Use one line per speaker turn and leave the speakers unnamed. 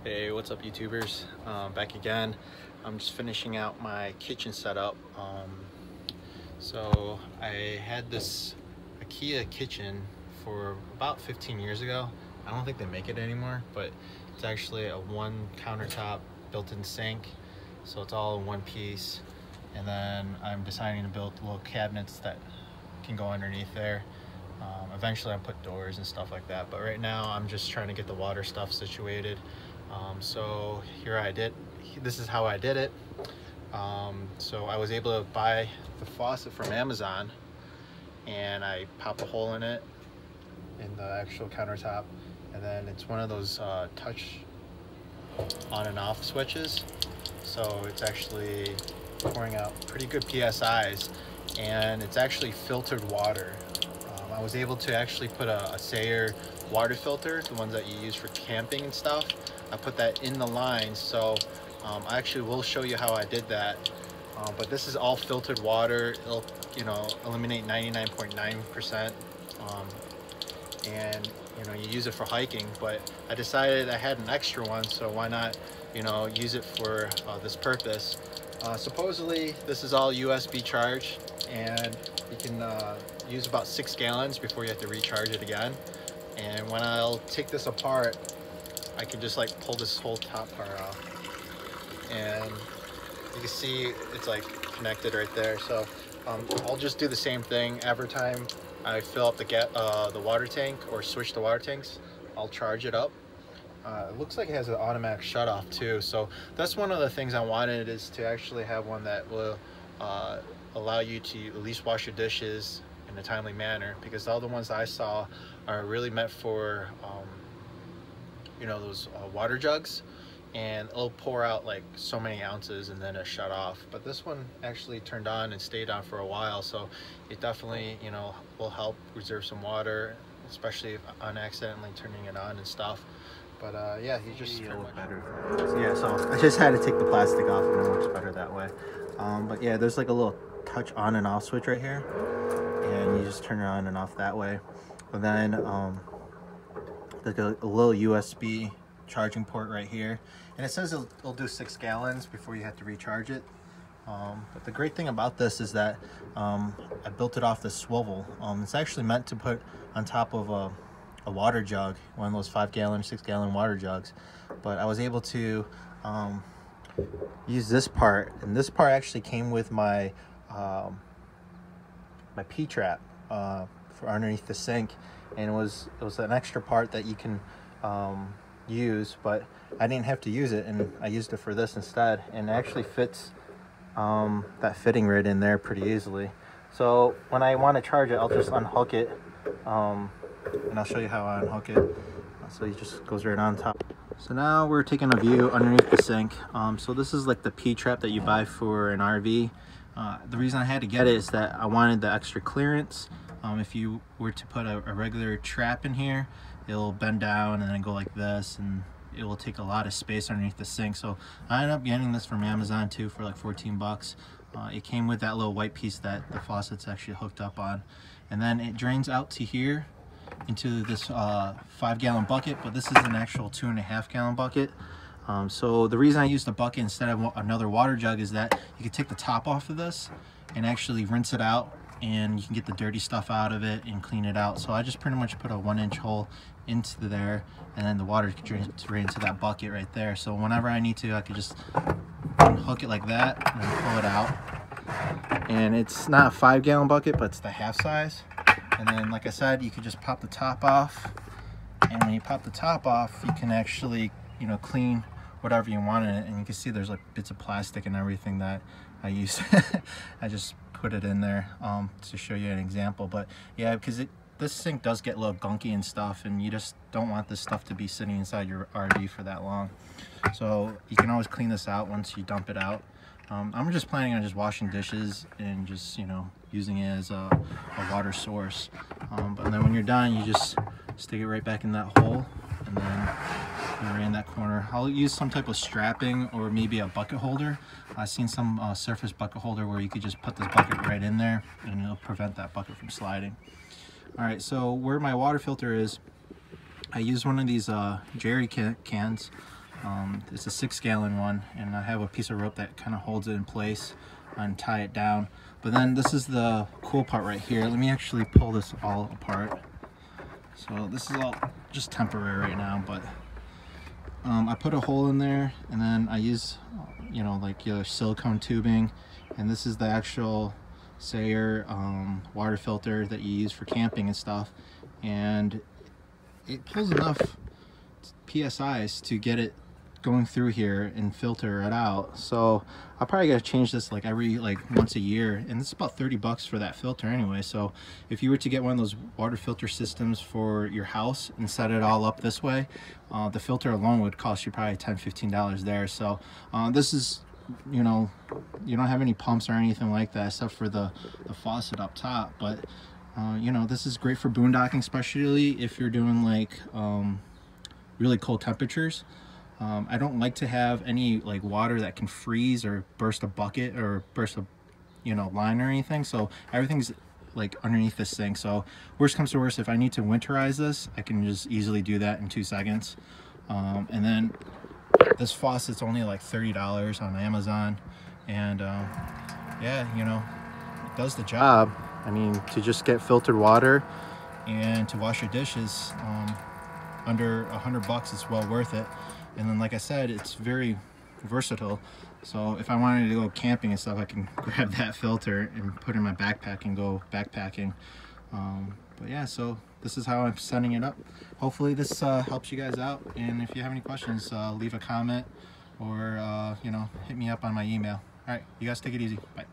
Hey, what's up YouTubers? Back again. I'm just finishing out my kitchen setup. So I had this IKEA kitchen for about 15 years ago. I don't think they make it anymore, but it's actually a one countertop built-in sink. So it's all in one piece. And then I'm deciding to build little cabinets that can go underneath there. Eventually I'll put doors and stuff like that, but right now I'm just trying to get the water stuff situated. So this is how I did it. So I was able to buy the faucet from Amazon, and I pop a hole in it in the actual countertop, and then it's one of those touch on and off switches, so it's actually pouring out pretty good PSIs, and it's actually filtered water. I was able to actually put a Sayer water filter, the ones that you use for camping and stuff. I put that in the line, so I actually will show you how I did that. But this is all filtered water. It'll, eliminate 99.9%, and you use it for hiking. But I decided I had an extra one, so why not, use it for this purpose. Supposedly this is all USB charge, and you can use about 6 gallons before you have to recharge it again. And when I'll take this apart, I can just like pull this whole top part off, and you can see it's like connected right there. So I'll just do the same thing every time I fill up the water tank or switch the water tanks. I'll charge it up. It looks like it has an automatic shut off too, so that's one of the things I wanted, is to actually have one that will allow you to at least wash your dishes in a timely manner, because all the ones I saw are really meant for those water jugs, and it'll pour out like so many ounces and then it shut off. But this one actually turned on and stayed on for a while, so it definitely will help reserve some water, especially if unaccidentally turning it on and stuff. But yeah, you just better. Yeah, so I just had to take the plastic off, and it works better that way. But yeah, there's like a little touch on and off switch right here, and you just turn it on and off that way. And then there's a little USB charging port right here, and it says it'll do 6 gallons before you have to recharge it. But the great thing about this is that I built it off this swivel. It's actually meant to put on top of a water jug, one of those 5 gallon, 6 gallon water jugs. But I was able to use this part, and this part actually came with my my P-trap for underneath the sink, and it was an extra part that you can use, but I didn't have to use it, and I used it for this instead, and it actually fits that fitting right in there pretty easily. So when I want to charge it, I'll just unhook it, and I'll show you how I unhook it. So it just goes right on top. So now we're taking a view underneath the sink. So this is like the P-trap that you buy for an RV. The reason I had to get it is that I wanted the extra clearance. If you were to put a regular trap in here, it'll bend down and then go like this, and it will take a lot of space underneath the sink. So I ended up getting this from Amazon too for like 14 bucks. It came with that little white piece that the faucet's actually hooked up on, and then it drains out to here into this 5 gallon bucket, but this is an actual 2.5 gallon bucket. So the reason I used the bucket instead of another water jug is that you can take the top off of this and actually rinse it out, and you can get the dirty stuff out of it and clean it out. So I just pretty much put a 1-inch hole into there, and then the water can drain into that bucket right there. So whenever I need to, I could just unhook it like that and then pull it out. And it's not a 5 gallon bucket, but it's the half size. And then, like I said, you could just pop the top off, and when you pop the top off, you can actually, clean whatever you want in it. And you can see there's like bits of plastic and everything that I used. I just put it in there to show you an example. But yeah, because this sink does get a little gunky and stuff, and you just don't want this stuff to be sitting inside your RV for that long. So you can always clean this out once you dump it out. I'm just planning on just washing dishes and just using it as a water source. But then when you're done, you just stick it right back in that hole, and then right in that corner. I'll use some type of strapping or maybe a bucket holder. I've seen some surface bucket holder where you could just put this bucket right in there, and it'll prevent that bucket from sliding. All right, so where my water filter is, I use one of these Jerry cans. It's a 6-gallon one, and I have a piece of rope that kind of holds it in place and tie it down. But then this is the cool part right here. Let me actually pull this all apart. So this is all just temporary right now, but I put a hole in there, and then I use, you know, like your silicone tubing, and this is the actual Sayer water filter that you use for camping and stuff, and it pulls enough PSIs to get it going through here and filter it out. So I'll probably gotta change this like every once a year, and it's about 30 bucks for that filter anyway. So if you were to get one of those water filter systems for your house and set it all up this way, the filter alone would cost you probably $10-15 there. So this is, you know, you don't have any pumps or anything like that except for the faucet up top, but you know, this is great for boondocking, especially if you're doing like really cold temperatures. I don't like to have any like water that can freeze or burst a bucket or burst a, you know, line or anything. So everything's like underneath this thing. So worst comes to worst, if I need to winterize this, I can just easily do that in 2 seconds. And then this faucet's only like $30 on Amazon, and yeah, you know, it does the job. I mean, to just get filtered water and to wash your dishes, under $100 it's well worth it. And then, like I said, it's very versatile. So if I wanted to go camping and stuff, I can grab that filter and put it in my backpack and go backpacking. But yeah, so this is how I'm setting it up. Hopefully this helps you guys out. And if you have any questions, leave a comment or you know, hit me up on my email. All right, you guys take it easy. Bye.